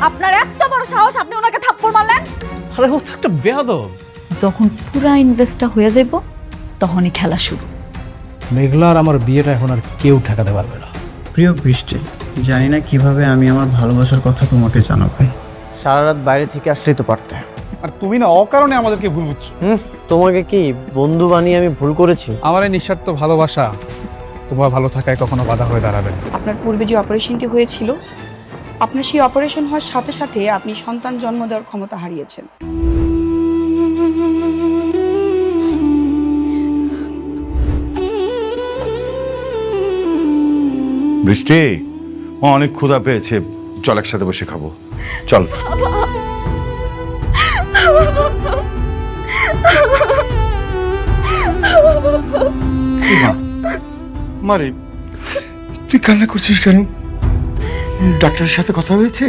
আপনার এত বড় সাহস, আপনি ওনাকে থাপ্পড় মারলেন? আরে ও তো একটা বেয়াদব। যখন পুরা ইনভেস্টটা হয়ে যাব তখনই খেলা শুরু। মেঘলার আমার বিয়েটা এখন আর কেউ ঠেকাতে পারবে না। প্রিয় বৃষ্টি, জানি না কিভাবে আমি আমার ভালোবাসার কথা তোমাকে জানাবো। সারা রাত বাইরে থেকে আসলেই তো পারতে। আর তুমি না অকারণে আমাদেরকে ভুল বুঝছো। তোমাকে কি বন্ধু বানিয়ে আমি ভুল করেছি? আমার এই নিঃস্বার্থ ভালোবাসা তোমার ভালো থাকায় কখনো বাধা হয়ে দাঁড়াবে না। আপনার পূর্বে যে অপারেশনটি হয়েছিল, আপনার সেই অপারেশন হওয়ার সাথে সাথে আপনি সন্তান জন্ম দেওয়ার ক্ষমতা হারিয়েছেন। বৃষ্টি, ও অনেক ক্ষুধা পেয়েছে, চল একসাথে বসে খাবো, চল। মারে, তুই কান্না করছিস কেন? ডাক্তারের সাথে কথা হয়েছে?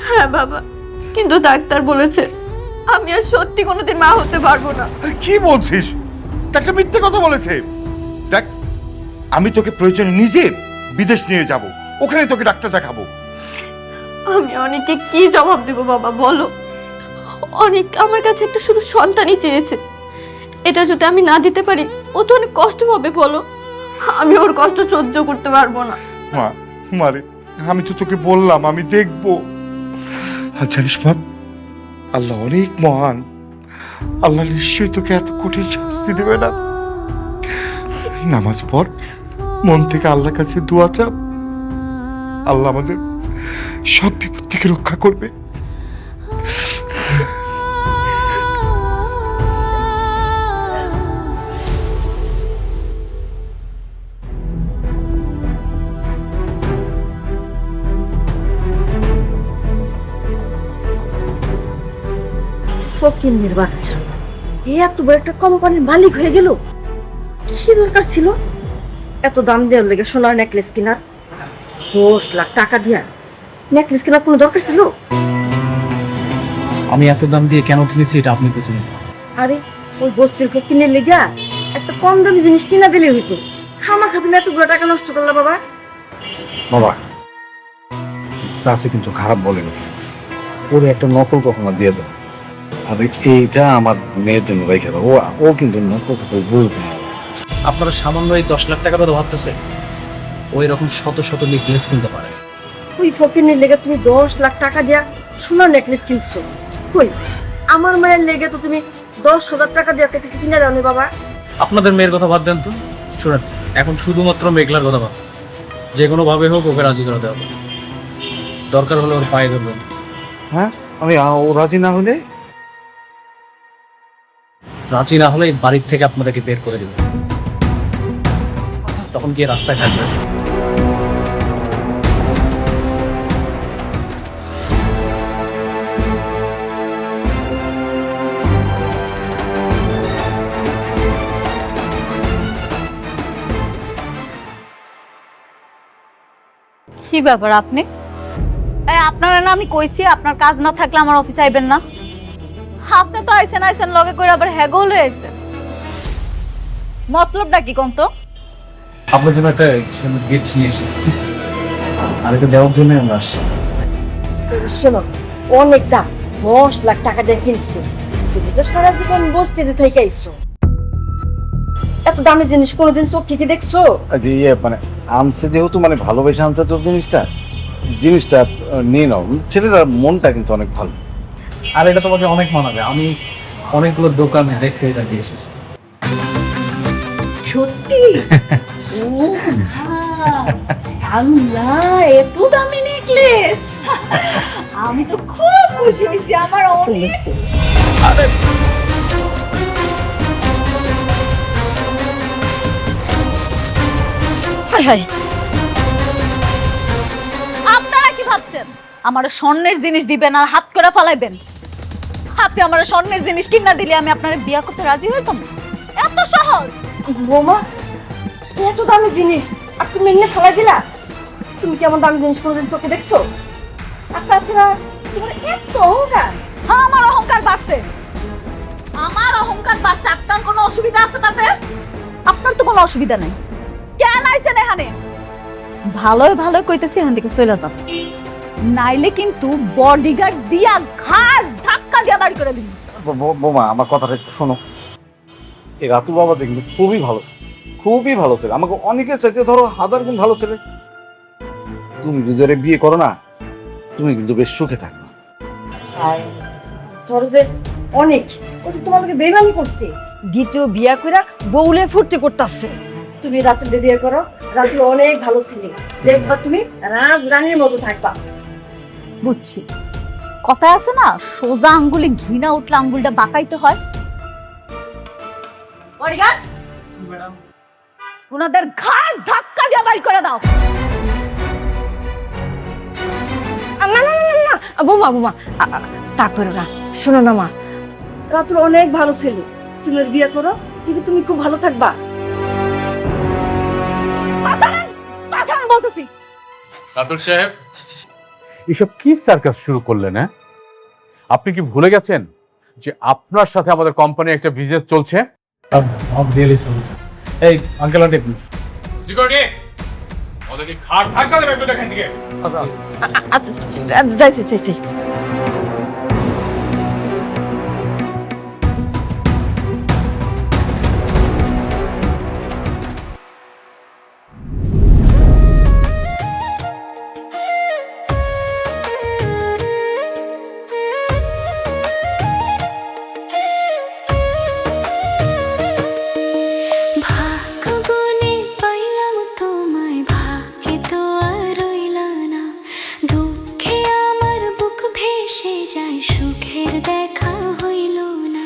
হ্যাঁ বাবা, কিন্তু ডাক্তার বলেছে আমি আর সত্যি কোনোদিন মা হতে পারবো না। আরে কি বলছিস? ডাক্তার মিথ্যে কথা বলেছে। দেখ, আমি তোকে প্রয়োজনে নিজে বিদেশ নিয়ে যাব, ওখানে তোকে ডাক্তার দেখাবো। আমি অনেককে কি জবাব দেব বাবা বলো? অনেক আমার কাছে একটা শুধু সন্তানই চেয়েছে, এটা যদি আমি না দিতে পারি ও তো অনেক কষ্ট পাবে বলো। আমি ওর কষ্ট সহ্য করতে পারবো না। মা, মারে, আমি তো তোকে বললাম আমি দেখবো। আর জানিস বাপ, আল্লাহ অনেক মহান, আল্লাহ নিশ্চয়ই তোকে এত কঠিন শাস্তি দেবে না। নামাজ পড়, মন থেকে আল্লাহর কাছে দোয়া চাপ, আল্লাহ আমাদের সব বিপদ থেকে রক্ষা করবে। ফকিন্নির বাচ্চা, এত বড় একটা কোম্পানির মালিক হয়ে গেল। কি দরকার ছিল এত দাম দেওয়ার লেগে সোনার নেকলেস কেনার? 10 লাখ টাকা দিয়া নেকলেস কেনার কোনো দরকার ছিল? আমি এত দাম দিয়ে কেন কিনেছি এটা আপনি তো শুনুন। আরে ওই বস্তির ফকিন্নির লেগা একটা কম দামি জিনিস কিনা দিলে হইতো। খামাখা তুমি এতগুলো টাকা নষ্ট করলা বাবা। বাবা, চাষি কিন্তু খারাপ বলেনি, ওরে একটা নকল কখনো দিয়ে দেয়। আর এইটা আমার মেয়ের জন্য রেখে দাও, ও কিন্তু নকল কখনো বুঝবে না। আপনারা সামান্য এই 10 লাখ টাকার কথা ভাবতেছে, ওই রকম শত শত নেকলেস কিনতে পারে। ওই ফকিন্নির লেগে তুমি 10 লাখ টাকা দিয়া সোনার নেকলেস কিনছো। কই আমার মায়ের লেগে তো তুমি 10,000 টাকা দিয়ে একটা কিছু কিনে দাওনি বাবা। আপনাদের মেয়ের কথা বাদ দেন তো, শুনেন, এখন শুধুমাত্র মেঘলার কথা ভাব। যে কোনো ভাবে হোক ওকে রাজি করাতে হবে, দরকার হলে ওর পায়ে ধরবেন। হ্যাঁ, আমি ও রাজি না হলে? রাজি না হলে এই বাড়ির থেকে আপনাদেরকে বের করে দেবে, তখন গিয়ে রাস্তায় থাকবে। কি ব্যাপার আপনি? আপনারা না আমি কইছি আপনার কাজ না থাকলে আমার অফিসে আইবেন না। আপনি তো আইছেন লগে করে আবার হ্যাগো লয়ে আইছেন। মতলবটা কি কোন তো? আপনার জন্য একটা গিফট নিয়ে এসেছি, আর এটা দেওয়ার জন্য আমরা আসছি। শোনো, অনেক দাম, 10 লাখ টাকা দিয়ে কিনছে। তুমি তো সারা জীবন বস্তিতে থেকে আইছো, এত দামি জিনিস কোনোদিন চোখে কি দেখছো? যে মানে আনছে যেহেতু, মানে ভালোবেসে আনছে তোর জিনিসটা নিয়ে নাও। ছেলেটার মনটা কিন্তু অনেক ভালো। আর এটা তোমাকে অনেক মানাবে, আমি অনেকগুলো দোকানে দেখে এটা দিয়ে এসেছি। সত্যি? ও আল্লাহ, এত দামি নেকলেস! আমি তো খুব খুশি হইছি। আমার অনেক হায় হায়, আপনারা কি ভাবছেন আমার স্বর্ণের জিনিস দিবেন আর হাত করে ফালাইবেন? আপনি আমার স্বর্ণের জিনিস কিনা দিলে আমি আপনার বিয়ে করতে রাজি হইতাম? এত সহজ? বৌমা, এত দামি জিনিস আর তুমি এমনি ফেলাই দিলা? তুমি কি এমন দামি জিনিস কোনোদিন চোখে দেখছো? আর তাছাড়া তোমার এত অহংকার। আমার অহংকার বাড়ছে, আমার অহংকার বাড়ছে। আপনার কোনো অসুবিধা আছে তাতে? আপনার তো কোনো অসুবিধা নেই। কেন আইছেন এখানে? ভালোই ভালোই কইতেছি, এখান থেকে চলে যান। নাইলে কিন্তু বডিগার্ড দিয়া ঘাস ধাক্কা দিয়া বাড়ি করে দিবি। বোমা আমার কথাটা একটু শোনো। এই রাতুল বাবা দেখলি খুবই ভালো ছেলে, খুবই ভালো ছেলে, আমাকে অনেকের চাইতে ধরো 1000 গুণ ভালো ছেলে। তুমি যদি ওরে বিয়ে করো না, তুমি কিন্তু বেশ সুখে থাকবে। আর তোর যে অনেক ও তো তোমাকে বেইমানি করছে, দ্বিতীয় বিয়া কইরা বউলে ফুর্তি করতেছে। তুমি রাতুল বিয়ে করো, রাতুল অনেক ভালো ছেলে, দেখবা তুমি রাজ রানীর মতো থাকবা। বুঝছি, কথায় আছে না, সোজা আঙ্গুলে ঘৃণা উঠলে আঙ্গুলটা বাঁকাইতে হয়। বডিগার্ড, ওনাদের ঘাড় ধাক্কা দিয়ে বাড়ি করে দাও। না না না না না, বোমা বোমা তা করো না, শোনো না মা, রাতুল অনেক ভালো ছেলে, তুমি ওর বিয়ে করো, কিন্তু তুমি খুব ভালো থাকবা। পাঠান বলতেছি। রাতুল সাহেব, এসব কি সার্কাস শুরু করলেন? হ্যাঁ, আপনি কি ভুলে গেছেন যে আপনার সাথে আমাদের কোম্পানির একটা বিজনেস চলছে? এই আঙ্কেল আন্টি, সিকিউরিটি, ওদেরকে খাট ধাক্কা দেবে তো দেখেন দিকে। আচ্ছা যাইছি যাইছি। ভাগ্যগুনে পাইলাম তোমায়, ভাগ্যে তো আর রইলা না। দুঃখে আমার বুক ভেসে যায়, সুখের দেখা হইল না।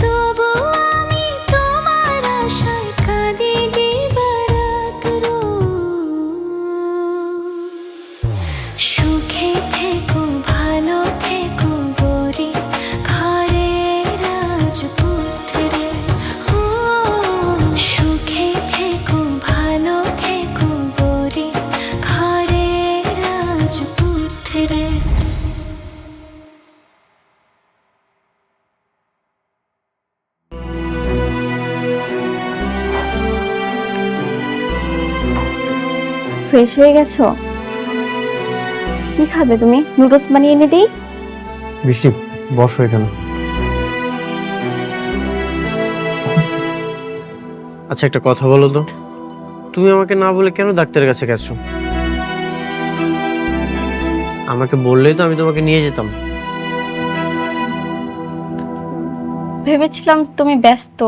তবু আমি তোমার আশায় কাঁদি দিবারাত রোজ। সুখে থেকো, ভালো থেকো গরি, ঘরের রাজপুত্রে। ও সুখে থেকো, ভালো থেকো গরি, ঘরের রাজপুত্রে। ফ্রেশ হয়ে গেছো? কি খাবে তুমি? নুডলস বানিয়ে এনে দিই? বৃষ্টি, বসো এখানে। আচ্ছা, একটা কথা বলো তো, তুমি আমাকে না বলে কেন ডাক্তারের কাছে গেছো? আমাকে বললেই তো আমি তোমাকে নিয়ে যেতাম। ভেবেছিলাম তুমি ব্যস্ত,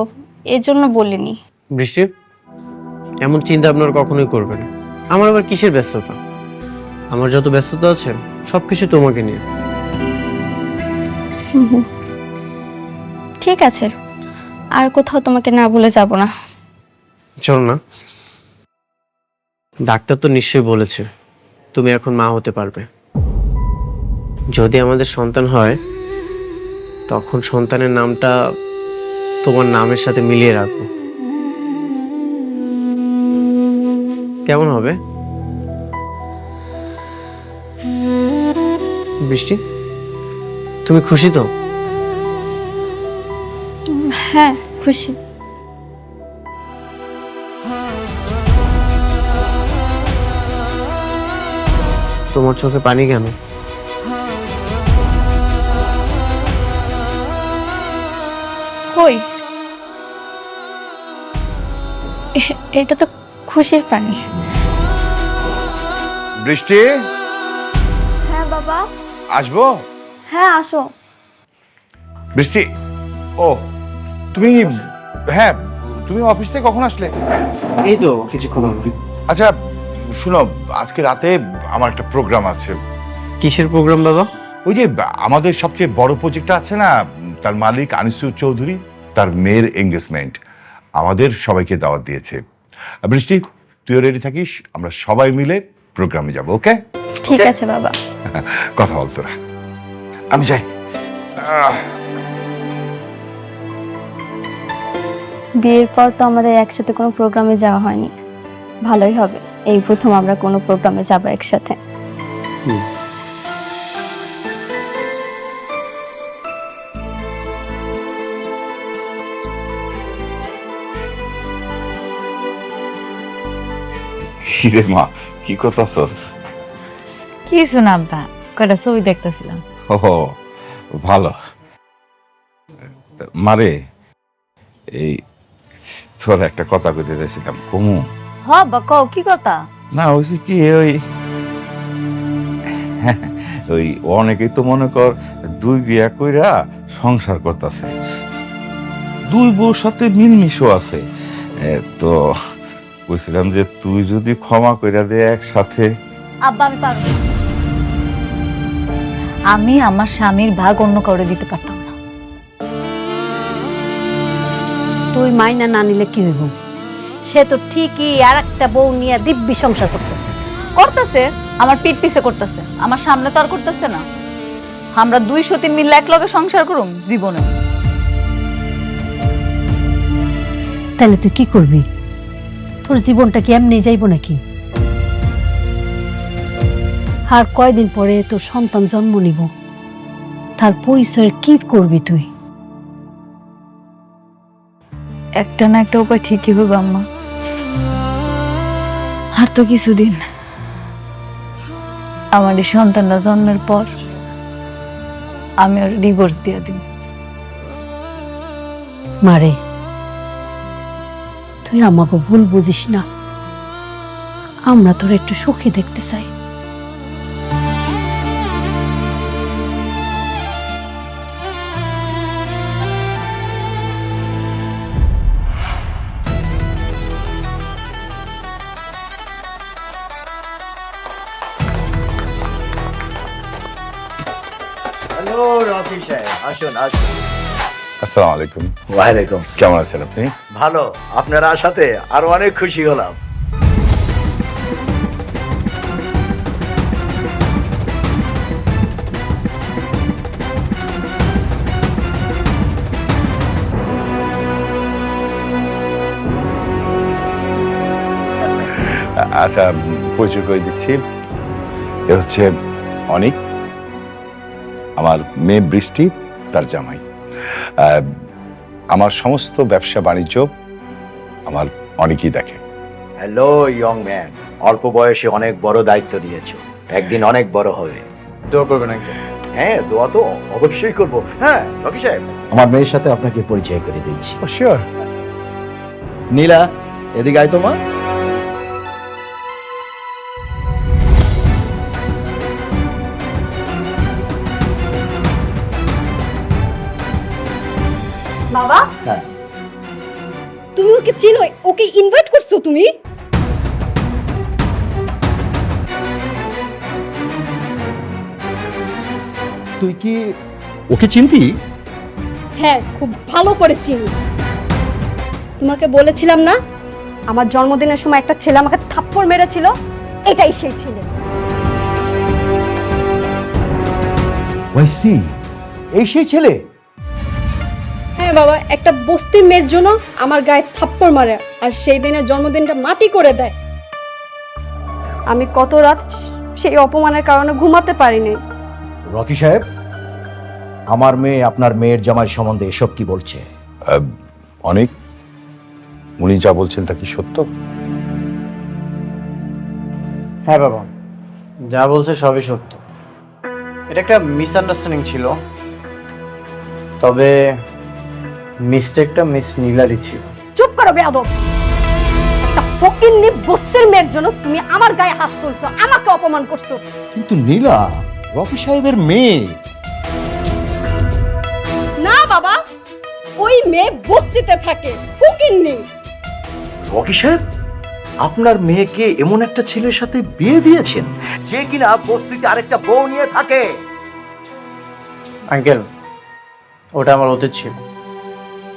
এজন্য বলিনি। বৃষ্টি, এমন চিন্তা আপনার কখনোই করবে না। আমার আবার কিসের ব্যস্ততা? আমার যত ব্যস্ততা আছে সবকিছু তোমাকে নিয়ে। ঠিক আছে, আর কোথাও তোমাকে না বলে যাব না। চলো না, ডাক্তার তো নিশ্চয়ই বলেছে তুমি এখন মা হতে পারবে। যদি আমাদের সন্তান হয়, তখন সন্তানের নামটা তোমার নামের সাথে মিলিয়ে রাখবো। কেমন হবে বৃষ্টি? তুমি খুশি তো? হ্যাঁ, খুশি। তোমার চোখে পানি কেন? কই, এটা তো খুশির পানি। বৃষ্টি, হ্যাঁ বাবা। আসবো? হ্যাঁ আসো। বৃষ্টি, ও তুমি, হ্যাঁ তুমি অফিস থেকে কখন আসলে? এই তো কিছুক্ষণ হবে। আচ্ছা শুনো, আজকে রাতে আমার একটা প্রোগ্রাম আছে। কিসের প্রোগ্রাম বাবা? ওই যে আমাদের সবচেয়ে বড় প্রজেক্টটা আছে না, তার মালিক আনিসুর চৌধুরী, তার মেয়ের এঙ্গেজমেন্ট, আমাদের সবাইকে দাওয়াত দিয়েছে। বৃষ্টি, তুইও রেডি থাকিস, আমরা সবাই মিলে প্রোগ্রামে যাব। ওকে? ঠিক আছে বাবা। কথা বল তোরা, আমি যাই। বিয়ের পর তো আমাদের একসাথে কোনো প্রোগ্রামে যাওয়া হয়নি, ভালোই হবে এই প্রথম আমরা কোনো প্রোগ্রামে যাব একসাথে। কিরে মা, কি করতেছস? কিছু না আব্বা, কয়টা ছবি দেখতেছিলাম। ও ভালো। মারে, এই তোর একটা কথা কইতে চাইছিলাম, কমু? হ আব্বা, কও কি কথা? না হয়েছে কি, ওই অনেকেই তো মনে কর 2 বিয়া কইরা সংসার করতেছে, 2 বউর সাথে মিলমিশও আছে। তো বলছিলাম যে তুই যদি ক্ষমা কইরা দে একসাথে। আব্বা আমি পারবো না। আমি আমার স্বামীর ভাগ অন্য কাউরে দিতে পারতাম না। তুই মাইনা না নিলে কি হইব? সে তো ঠিকই আর একটা বউ নিয়ে দিব্যি সংসার করতেছে। করতেছে, আমার পিঠ পিছে করতেছে, আমার সামনে তো আর করতেছে না। আমরা 2 সতীন মিলে এক লগে সংসার করুম জীবনে। তাহলে তুই কি করবি? তোর জীবনটা কি এমনি যাইব নাকি? আর কয়দিন পরে তোর সন্তান জন্ম নিব, তার পরিচয় কি করবি তুই? একটা না একটা উপায় ঠিকই হবে আম্মা। আর তো কিছুদিন, আমার এই সন্তানটা জন্মের পর আমি ওর ডিভোর্স দিয়ে দিব। মারে, তুই আমাকে ভুল বুঝিস না, আমরা তোর একটু সুখী দেখতে চাই। হ্যালো রকি সাহেব, আসুন আসুন। আসসালামু আলাইকুম। ওয়ালাইকুম। কেমন আছেন আপনি? ভালো, আপনার আসাতে আরো অনেক খুশি হলাম। আচ্ছা, পরিচয় করে দিচ্ছি, এ হচ্ছে অনিক, আমার মেয়ে বৃষ্টি, তার জামাই। আমার সমস্ত ব্যবসা বাণিজ্য আমার অনেকই দেখে। হ্যালো ইয়ং ম্যান, অল্প বয়সে অনেক বড় দায়িত্ব নিয়েছো, একদিন অনেক বড় হবে। দোয়া করবেন আঙ্কেল। হ্যাঁ, দোয়া তো অবশ্যই করব। হ্যাঁ রকি সাহেব, আমার মেয়ের সাথে আপনাকে পরিচয় করে দিচ্ছি। শিওর। নীলা, এদিকে আয় তো মা। বাবা, হ্যাঁ। তুমি ওকে চিনো? ওকে ইনভাইট করছো তুমি? তুই কি ওকে চিনতি? হ্যাঁ, খুব ভালো করে চিনি। তোমাকে বলেছিলাম না, আমার জন্মদিনের সময় একটা ছেলে আমাকে থাপ্পড় মেরেছিল, এটাই সেই ছেলে। ওয়াইসি, এই সেই ছেলে? হ্যাঁ বাবা, একটা বস্তির মেয়ের জন্য আমার গায়ে থাপ্পড় মারে আর সেই দিনের জন্মদিনটা মাটি করে দেয়। আমি কত রাত সেই অপমানের কারণে ঘুমাতে পারিনি। রকি সাহেব, আমার মেয়ে আপনার মেয়ের জামাইয়ের সম্বন্ধে এসব কি বলছে? অনেক, উনি যা বলছেন তা কি সত্য? হ্যাঁ বাবা, যা বলছে সবই সত্য। এটা একটা মিসআন্ডারস্ট্যান্ডিং ছিল, তবে মিস্টেকটা মিস নীলারই ছিল। চুপ করো বেয়াদব! একটা ফকিন্নি বস্তির মেয়ের জন্য তুমি আমার গায়ে হাত তুলছো, আমাকে অপমান করছো। কিন্তু নীলা রকি সাহেবের মেয়ে। না বাবা, ওই মেয়ে বস্তিতে থাকে, ফকিন্নি। রকি সাহেব, আপনার মেয়েকে এমন একটা ছেলের সাথে বিয়ে দিয়েছেন যে কিনা বস্তিতে আরেকটা বউ নিয়ে থাকে। আঙ্কেল, ওটা আমার অতীত ছিল।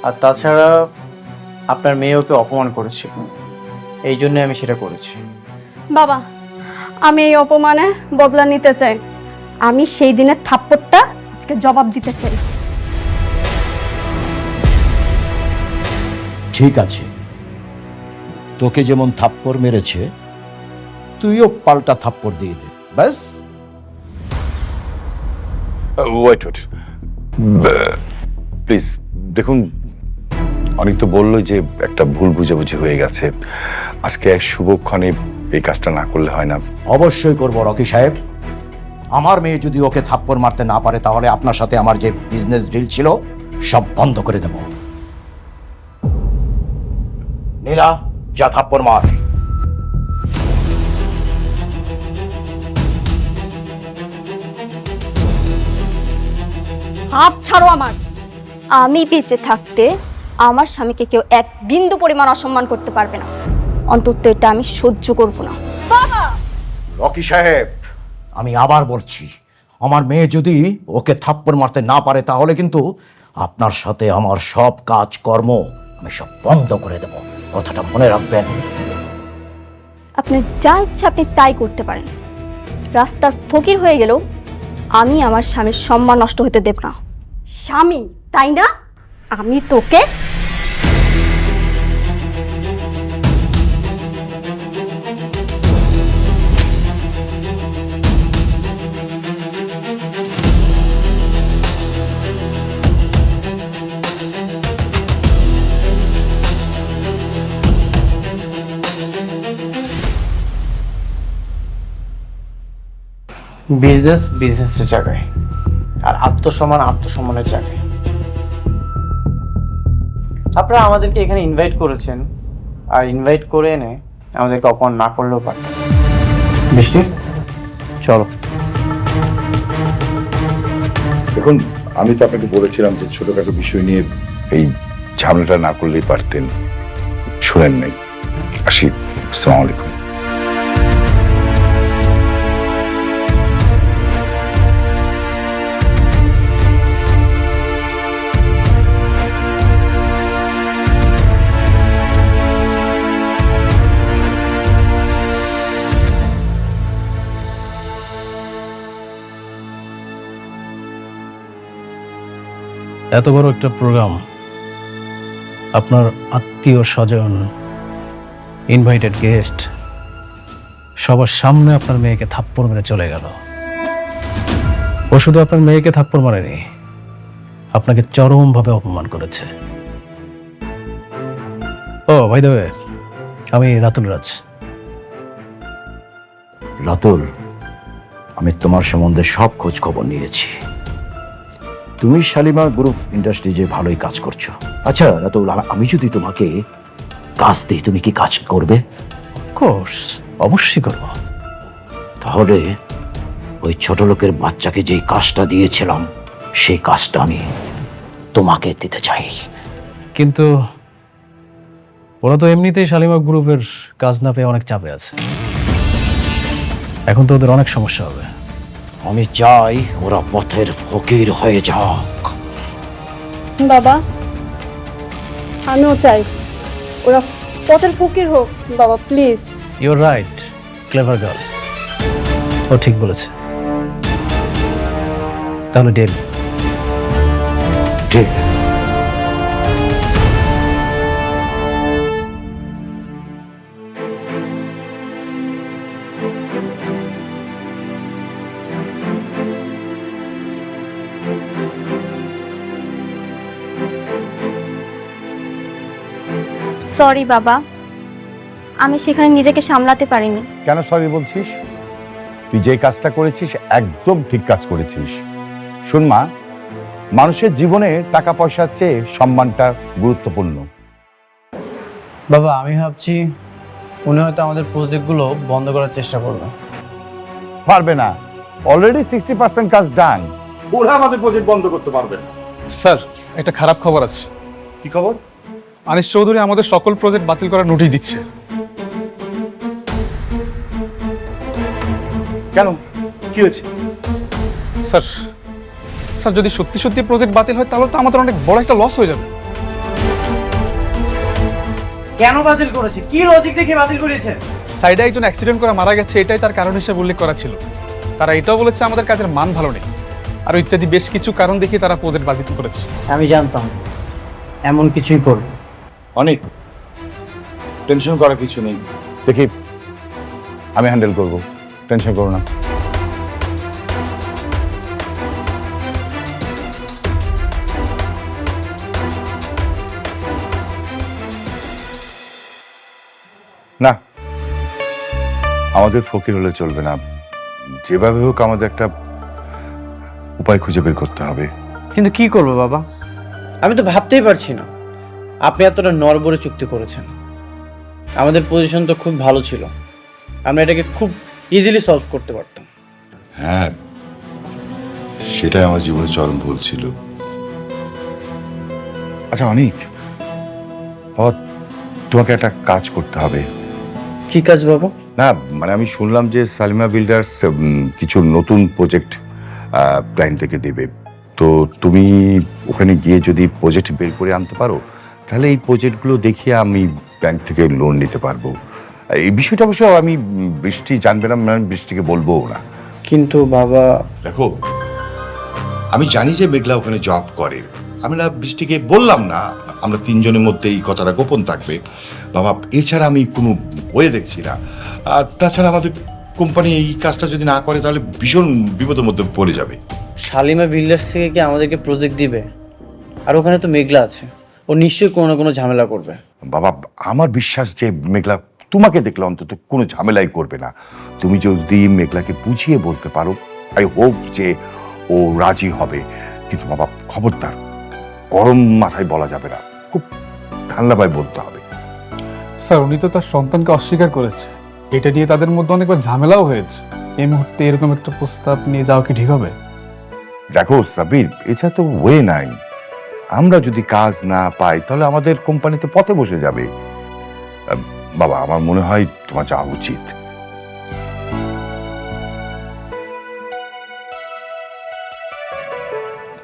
আর তাছাড়া আপনার মেয়ে ওকে অপমান করেছিল, এই জন্য আমি সেটা করেছি। বাবা, আমি এই অপমানে বদলা নিতে চাই। আমি সেই দিনের থাপ্পড়টা আজকে জবাব দিতে চাই। ঠিক আছে, তোকে যেমন থাপ্পড় মেরেছে তুইও পাল্টা থাপ্পড় দিয়ে দে, ব্যাস। ওয়েট ওয়েট, প্লিজ দেখুন, অনেক তো বললো যে একটা ভুল বুঝাবুঝি হয়ে গেছে, আজকে এক শুভক্ষণে এই কাজটা না করলে হয় না। অবশ্যই করব রকি সাহেব, আমার মেয়ে যদি ওকে থাপ্পড় মারতে না পারে তাহলে আপনার সাথে আমার যে বিজনেস ডিল ছিল সব বন্ধ করে দেব। নীলা, যা থাপ্পড় মার। হাত ছাড়ো আমার। আমি বেঁচে থাকতে আমার স্বামীকে কেউ এক বিন্দু পরিমাণ অসম্মান করতে পারবে না, অন্তত এটা আমি সহ্য করব না। রকি সাহেব, আমি আবার বলছি, আমার মেয়ে যদি ওকে থাপ্পড় মারতে না পারে তাহলে কিন্তু আপনার সাথে আমার সব কাজকর্ম আমি সব বন্ধ করে দেব, কথাটা মনে রাখবেন। আপনি যা ইচ্ছা আপনি তাই করতে পারেন, রাস্তার ফকির হয়ে গেলেও আমি আমার স্বামীর সম্মান নষ্ট হতে দেব না। স্বামী তাই না? আমি তোকে বিজনেস বিজনেসের জায়গায়, আর আত্মসম্মান আত্মসম্মানের জায়গায়। আপনারা আমাদেরকে এখানে ইনভাইট করেছেন, আর ইনভাইট করে এনে আমাদেরকে অপমান না করলেও পারে। বৃষ্টি, চলো। দেখুন, আমি তো আপনাকে বলেছিলাম যে ছোটখাটো বিষয় নিয়ে এই ঝামেলাটা না করলেই পারতেন, শুনেন নাই। আসি, আসসালামু আলাইকুম। এত বড় একটা প্রোগ্রাম, আপনার আত্মীয় স্বজন, ইনভাইটেড গেস্ট সবার সামনে আপনার মেয়েকে থাপ্পড় মেরে চলে গেল। ও শুধু আপনার মেয়েকে থাপ্পড় মারেনি, আপনাকে চরমভাবে অপমান করেছে। ও ভাই দেবে, আমি রাতুল রাজ। রাতুল, আমি তোমার সম্বন্ধে সব খোঁজ খবর নিয়েছি। তুমি শালিমা গ্রুপ ইন্ডাস্ট্রিজে ভালোই কাজ করছো। আচ্ছা রাতুল, আমি যদি তোমাকে কাজ দিই তুমি কি কাজ করবে? কোর্স অবশ্যই করব। তাহলে ওই ছোট লোকের বাচ্চাকে যেই কাজটা দিয়েছিলাম সেই কাজটা আমি তোমাকে দিতে চাই। কিন্তু ওরা তো এমনিতেই শালিমা গ্রুপের কাজ না পেয়ে অনেক চাপে আছে, এখন তো ওদের অনেক সমস্যা হবে। আমি চাই ওরা পথের ফকির হয়ে যাক। বাবা, আমিও চাই ওরা পথের ফকির হোক। বাবা please. Your right, clever girl, ও ঠিক বলেছে। তাহলে ডেল। ঠিক। সরি বাবা, আমি সেখানে নিজেকে সামলাতে পারিনি। কেন সরি বলছিস? তুই যে কাজটা করেছিস একদম ঠিক কাজ করেছিস। শোন মা, মানুষের জীবনে টাকা পয়সার চেয়ে সম্মানটা গুরুত্বপূর্ণ। বাবা, আমি ভাবছি উনি হয়তো আমাদের প্রজেক্টগুলো বন্ধ করার চেষ্টা করবে। পারবে না, অলরেডি 60% কাজ ডান। ওরা আমাদের প্রজেক্ট বন্ধ করতে পারবে না। স্যার, একটা খারাপ খবর আছে। কি খবর? আনিস চৌধুরী আমাদের সকল প্রজেক্ট বাতিল করার নোটিশ দিচ্ছে। কেন, কি হয়েছে? স্যার, যদি সত্যি সত্যি প্রজেক্ট বাতিল হয় তাহলে তো আমাদের অনেক বড় একটা লস হয়ে যাবে। কেন বাতিল করেছে? কি লজিক দেখে বাতিল করেছে? সাইডে একজন অ্যাক্সিডেন্ট করে মারা গেছে, এটাই তার কারণ হিসেবে উল্লেখ করা ছিল। তারা এটাও বলেছে আমাদের কাজের মান ভালো নেই, আর ইত্যাদি বেশ কিছু কারণ দেখিয়ে তারা প্রজেক্ট বাতিল করেছে। আমি জানতাম এমন কিছুই করবে। অনেক টেনশন করার কিছু নেই, দেখি আমি হ্যান্ডেল করব, টেনশন করো না। না, আমাদের ফকির হলে চলবে না, যেভাবে হোক আমাদের একটা উপায় খুঁজে বের করতে হবে। কিন্তু কি করব বাবা, আমি তো ভাবতেই পারছি না। আপনি এতটা নড়বড়ে চুক্তি করেছেন, আমাদের পজিশন তো খুব ভালো ছিল, আমরা এটাকে খুব ইজিলি সলভ করতে পারতাম। হ্যাঁ, সেটাই আমার জীবনে চরম ভুল ছিল। আচ্ছা অনিক, বাবা তোমাকে একটা কাজ করতে হবে। কি কাজ বাবা? না মানে আমি শুনলাম যে সালিমা বিল্ডার্স কিছু নতুন প্রজেক্ট ক্লায়েন্ট থেকে দেবে, তো তুমি ওখানে গিয়ে যদি প্রজেক্ট বের করে আনতে পারো তাহলে এই প্রজেক্টগুলো দেখিয়ে আমি ব্যাংক থেকে লোন নিতে পারবো। এই বিষয়টা অবশ্য আমি বৃষ্টি জানবে না, আমি বৃষ্টিকে বলবো না। কিন্তু বাবা, দেখো আমি জানি যে মেঘলা ওখানে জব করে, আমি না বৃষ্টিকে বললাম না, আমরা তিনজনের মধ্যে এই কথাটা গোপন থাকবে বাবা, এছাড়া আমি কোনো ওয়ে দেখছি না। আর তাছাড়া আমাদের কোম্পানি এই কাজটা যদি না করে তাহলে ভীষণ বিপদের মধ্যে পড়ে যাবে। শালিমা বিল্ডার্স থেকে কি আমাদেরকে প্রজেক্ট দিবে? আর ওখানে তো মেঘলা আছে, ও নিশ্চয়ই কোনো না কোনো ঝামেলা করবে। বাবা আমার বিশ্বাস যে মেঘলা তোমাকে দেখলে অন্তত কোনো ঝামেলাই করবে না। তুমি যদি মেঘলাকে বুঝিয়ে বলতে পারো, আই হোপ যে ও রাজি হবে। কিন্তু বাবা খবরদার গরম মাথায় বলা যাবে না, খুব ঠান্ডাভাবে বলতে হবে। স্যার উনি তো তার সন্তানকে অস্বীকার করেছে, এটা নিয়ে তাদের মধ্যে অনেকবার ঝামেলাও হয়েছে। এই মুহূর্তে এরকম একটা প্রস্তাব নিয়ে যাওয়া কি ঠিক হবে? দেখো সাবির, এছাড়া তো ওয়ে নাই। আমরা যদি কাজ না পাই তাহলে আমাদের কোম্পানি তো পথে বসে যাবে। বাবা আমার মনে হয় তোমার যাওয়া উচিত।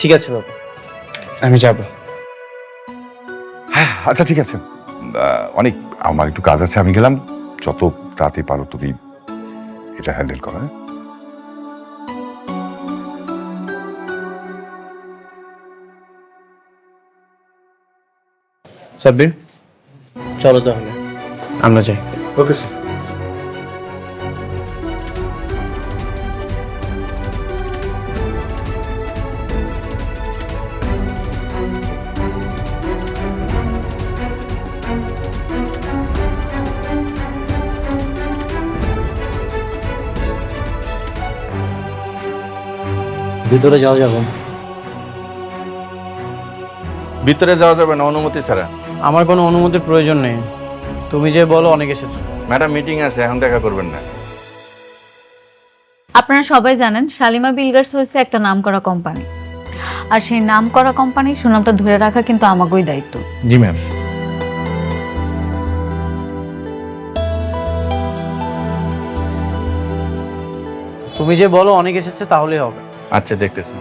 ঠিক আছে বাবা, আমি যাব। হ্যাঁ আচ্ছা ঠিক আছে, অনেক আমার একটু কাজ আছে, আমি গেলাম। যত তাড়াতাড়ি পারো তুমি এটা হ্যান্ডেল করো। হ্যাঁ সাব্বির, চলো তাহলে আমরা যাই। Okay sir. ভিতরে যাওয়া যাবে? ভিতরে যাওয়া যাবে না অনুমতি ছাড়া। আমার কোনো অনুমতির প্রয়োজন নেই, তুমি যে বলো অনেক এসেছো। ম্যাডাম মিটিং আছে, এখন দেখা করবেন না। আপনারা সবাই জানেন শালিমা বিল্ডার্স হয়েছে একটা নামকরা কোম্পানি, আর সেই নামকরা কোম্পানির সুনামটা ধরে রাখা কিন্তু আমাগোই দায়িত্ব। জি ম্যাম। তুমি যে বলো অনেক এসেছে তাহলেই হবে। আচ্ছা দেখতেছি।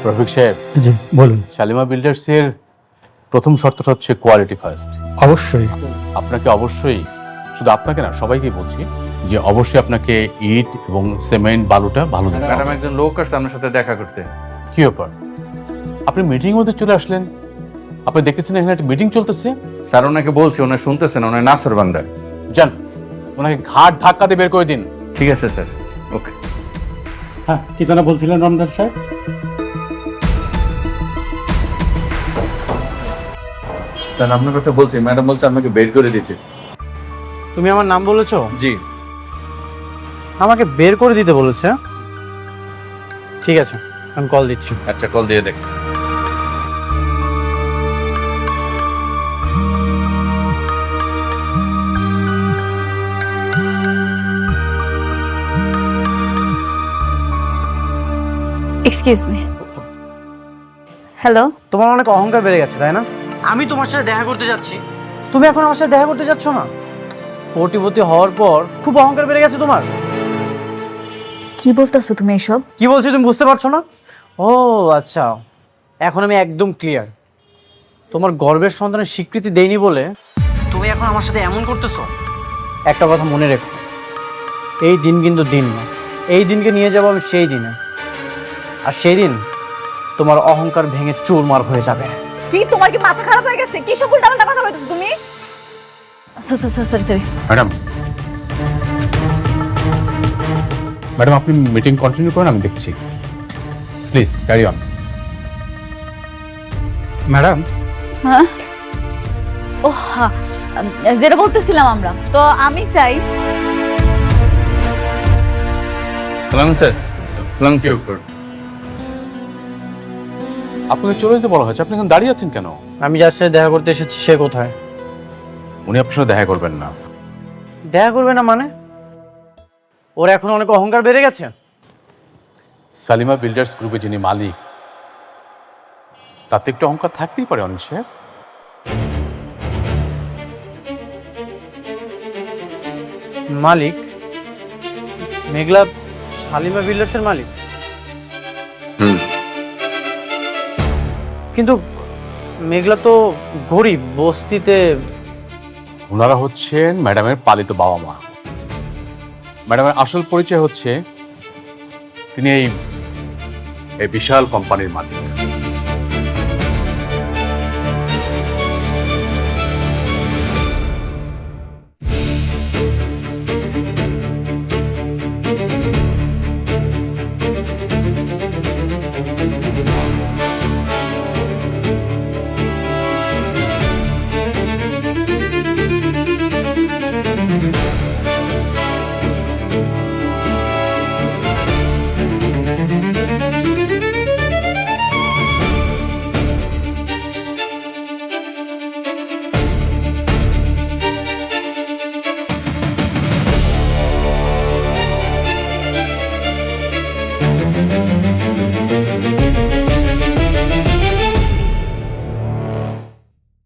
রফিক সাহেব, জি বলুন। শালিমা বিল্ডার্সের প্রথম শর্তটা হচ্ছে কোয়ালিটি ফার্স্ট। অবশ্যই। আপনাকে অবশ্যই, শুধু আপনাকে না সবাইকে বলছি যে অবশ্যই আপনাকে ইট এবং সিমেন্ট বালুটা ভালো দিতে হবে। ম্যাডাম একজন লোক আসছে আপনার সাথে দেখা করতে। কি ব্যাপার, আপনি মিটিং মধ্যে চলে আসলেন? আপনি দেখতেছেন এখানে একটা মিটিং চলতেছে। স্যার ওনাকে বলছি, ওনার শুনতেছেন, ওনার নাসর বান্দা। যান ওনাকে ঘাট ধাক্কা দিয়ে বের করে দিন। ঠিক আছে স্যার, ওকে। হ্যাঁ, কি যেন বলছিলেন রমজান সাহেব? স্যার আপনার কথা বলছি, ম্যাডাম বলছে আপনাকে বের করে দিতে। তুমি আমার নাম বলেছো? জি। আমাকে বের করে দিতে বলেছে? ঠিক আছে, আমি কল দিচ্ছি। আচ্ছা কল দিয়ে দেখ। Excuse me. হ্যালো। তোমার অনেক অহংকার বেড়ে গেছে তাই না? আমি তোমার সাথে দেখা করতে যাচ্ছি, তুমি এখন আমার সাথে দেখা করতে যাচ্ছ না? কোটিপতি হওয়ার পর খুব অহংকার বেড়ে গেছে তোমার। কি বলতেছো তুমি এসব? কি বলছি তুমি বুঝতে পারছো না? ও আচ্ছা, এখন আমি একদম ক্লিয়ার। তোমার গর্বের সন্তানের স্বীকৃতি দেইনি বলে তুমি এখন আমার সাথে এমন করতেছো। একটা কথা মনে রেখো, এই দিন কিন্তু দিন না, এই দিনকে নিয়ে যাবো আমি সেই দিনে, আর সেই দিন তোমার অহংকার ভেঙে চুরমার হয়ে যাবে। কি তোমার কি মাথা খারাপ হয়ে গেছে? কি সব উল্টাপাল্টা কথা বলতেছো তুমি? সরি। ম্যাডাম, ম্যাডাম আপনি মিটিং কন্টিনিউ করুন, আমি দেখছি। Please carry on. ম্যাডাম। হ্যাঁ, ও হ্যাঁ, যেটা বলতেছিলাম আমরা তো, আমি চাই সালাম স্যার। সালাম স্যার। আপনাকে চলে যেতে বলা হয়েছে, আপনি এখন দাঁড়িয়ে আছেন কেন? আমি যার সাথে দেখা করতে এসেছি সে কোথায়? উনি আপনার সাথে দেখা করবেন না। দেখা করবে না মানে? ওর এখন অনেক অহংকার বেড়ে গেছে। সালিমা বিল্ডার্স গ্রুপে যিনি মালিক, তাতে একটু অহংকার থাকতেই পারে অনিক সাহেব। মালিক? মেঘলা শালিমা বিল্ডার্সের মালিক? কিন্তু মেঘলা তো গরিব, বস্তিতে। ওনারা হচ্ছেন ম্যাডামের পালিত বাবা মা। ম্যাডামের আসল পরিচয় হচ্ছে তিনি এই বিশাল কোম্পানির মালিক।